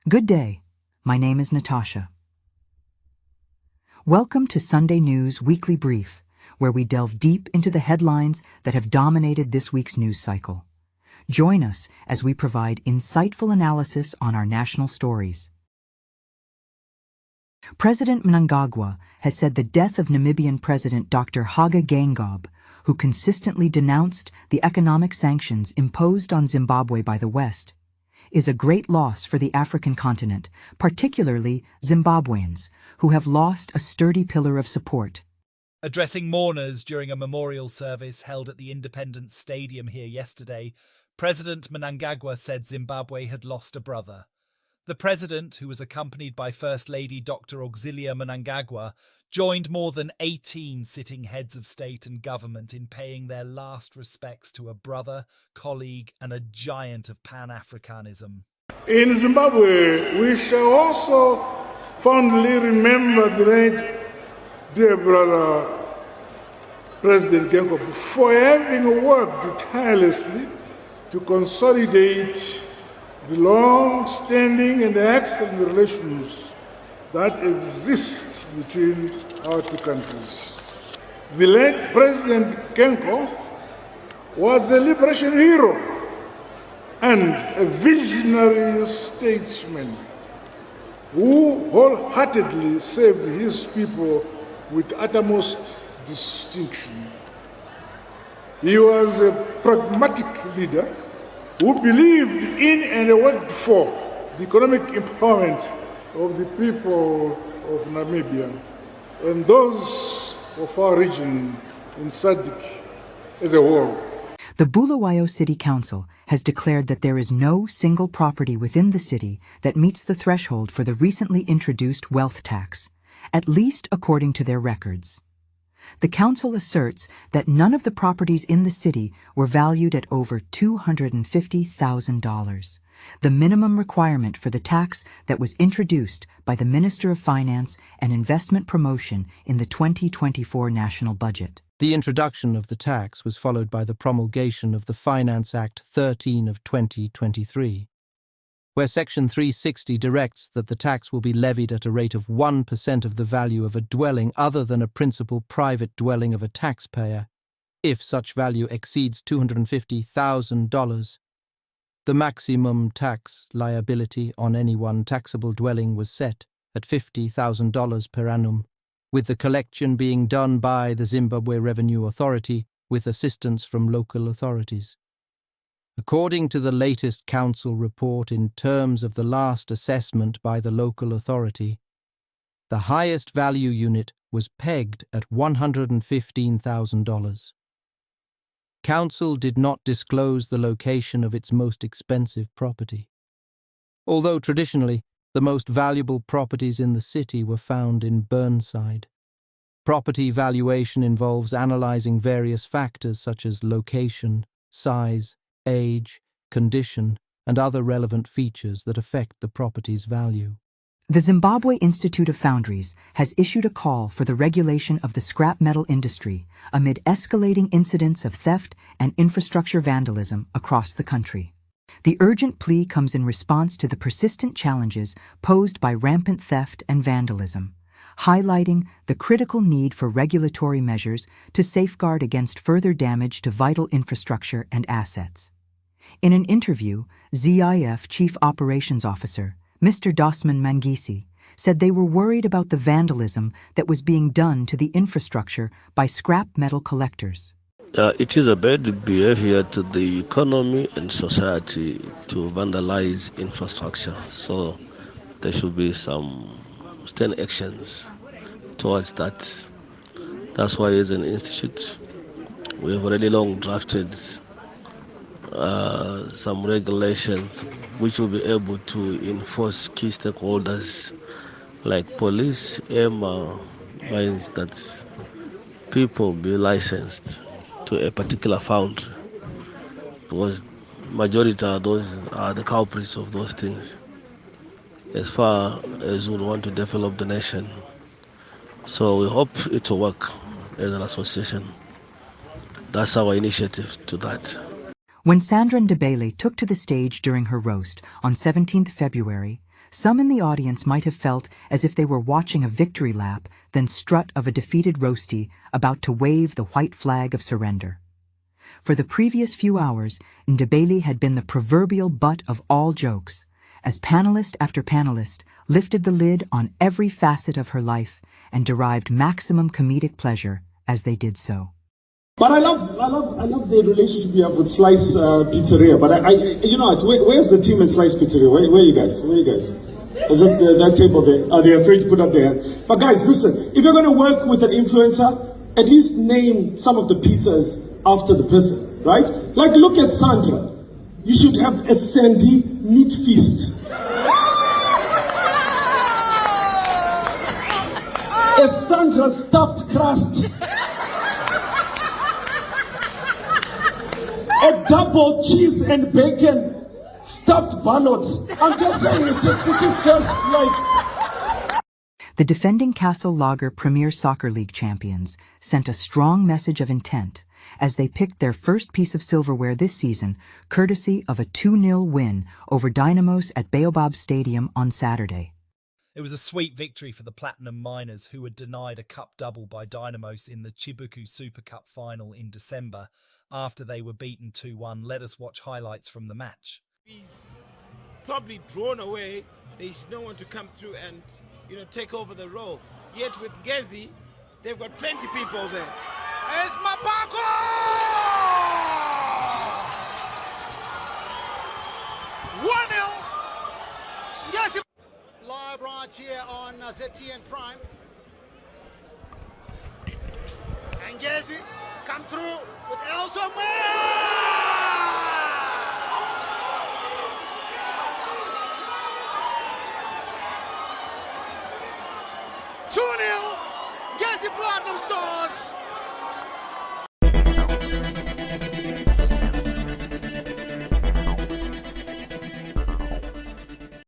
Good day. My name is Natasha. Welcome to Sunday News Weekly Brief, where we delve deep into the headlines that have dominated this week's news cycle. Join us as we provide insightful analysis on our national stories. President Mnangagwa has said the death of Namibian President Dr. Hage Geingob, who consistently denounced the economic sanctions imposed on Zimbabwe by the West, is a great loss for the African continent, particularly Zimbabweans, who have lost a sturdy pillar of support. Addressing mourners during a memorial service held at the Independence Stadium here yesterday, President Mnangagwa said Zimbabwe had lost a brother. The president, who was accompanied by First Lady Dr. Auxilia Mnangagwa, joined more than 18 sitting heads of state and government in paying their last respects to a brother, colleague, and a giant of Pan-Africanism. In Zimbabwe, we shall also fondly remember the late dear brother, President Geingob, for having worked tirelessly to consolidate the long-standing and excellent relations that exist between our two countries. The late President Geingob was a liberation hero and a visionary statesman who wholeheartedly served his people with uttermost distinction. He was a pragmatic leader who believed in and worked for the economic empowerment of the people of Namibia and those of our region in SADC as a whole. The Bulawayo City Council has declared that there is no single property within the city that meets the threshold for the recently introduced wealth tax, at least according to their records. The council asserts that none of the properties in the city were valued at over $250,000, the minimum requirement for the tax that was introduced by the Minister of Finance and Investment Promotion in the 2024 national budget. The introduction of the tax was followed by the promulgation of the Finance Act 13 of 2023, where Section 360 directs that the tax will be levied at a rate of 1% of the value of a dwelling other than a principal private dwelling of a taxpayer, if such value exceeds $250,000. The maximum tax liability on any one taxable dwelling was set at $50,000 per annum, with the collection being done by the Zimbabwe Revenue Authority with assistance from local authorities. According to the latest council report, in terms of the last assessment by the local authority, the highest value unit was pegged at $115,000. Council did not disclose the location of its most expensive property, although traditionally the most valuable properties in the city were found in Burnside. Property valuation involves analyzing various factors such as location, size, age, condition, and other relevant features that affect the property's value. The Zimbabwe Institute of Foundries has issued a call for the regulation of the scrap metal industry amid escalating incidents of theft and infrastructure vandalism across the country. The urgent plea comes in response to the persistent challenges posed by rampant theft and vandalism, highlighting the critical need for regulatory measures to safeguard against further damage to vital infrastructure and assets. In an interview, ZIF Chief Operations Officer, Mr. Dosman Mangisi, said they were worried about the vandalism that was being done to the infrastructure by scrap metal collectors. It is a bad behavior to the economy and society to vandalize infrastructure, so there should be some stern actions towards that. That's why as an institute, we have already long drafted some regulations which will be able to enforce key stakeholders like police, EMA, means that people be licensed to a particular foundry, because majority of those are the culprits of those things as far as we want to develop the nation. So we hope it will work as an association. That's our initiative to that. When Sandra Ndebele took to the stage during her roast on 17th February, Some in the audience might have felt as if they were watching a victory lap, then strut of a defeated roastie about to wave the white flag of surrender. For the previous few hours, Ndebele had been the proverbial butt of all jokes, as panelist after panelist lifted the lid on every facet of her life and derived maximum comedic pleasure as they did so. But I love the relationship you have with Slice Pizzeria. But you know, where's the team at Slice Pizzeria? Where are you guys? Is it that table there? Are they afraid to put up their hands? But guys, listen, if you're going to work with an influencer, at least name some of the pizzas after the person, right? Like, look at Sandra. You should have a Sandy meat feast. A Sandra stuffed crust. A double cheese and bacon stuffed ballots. I'm just saying, this is just like... The defending Castle Lager Premier Soccer League champions sent a strong message of intent as they picked their first piece of silverware this season, courtesy of a 2-0 win over Dynamos at Baobab Stadium on Saturday. It was a sweet victory for the Platinum Miners, who were denied a cup double by Dynamos in the Chibuku Super Cup final in December after they were beaten 2-1. Let us watch highlights from the match. He's probably drawn away. There's no one to come through and, take over the role. Yet with Ngezi, they've got plenty people there. It's Mapako! 1-0. Ngezi. Live right here on ZTN Prime. And Ngezi come through with Elsa Moore! 2-0, Ngezi Platinum Stars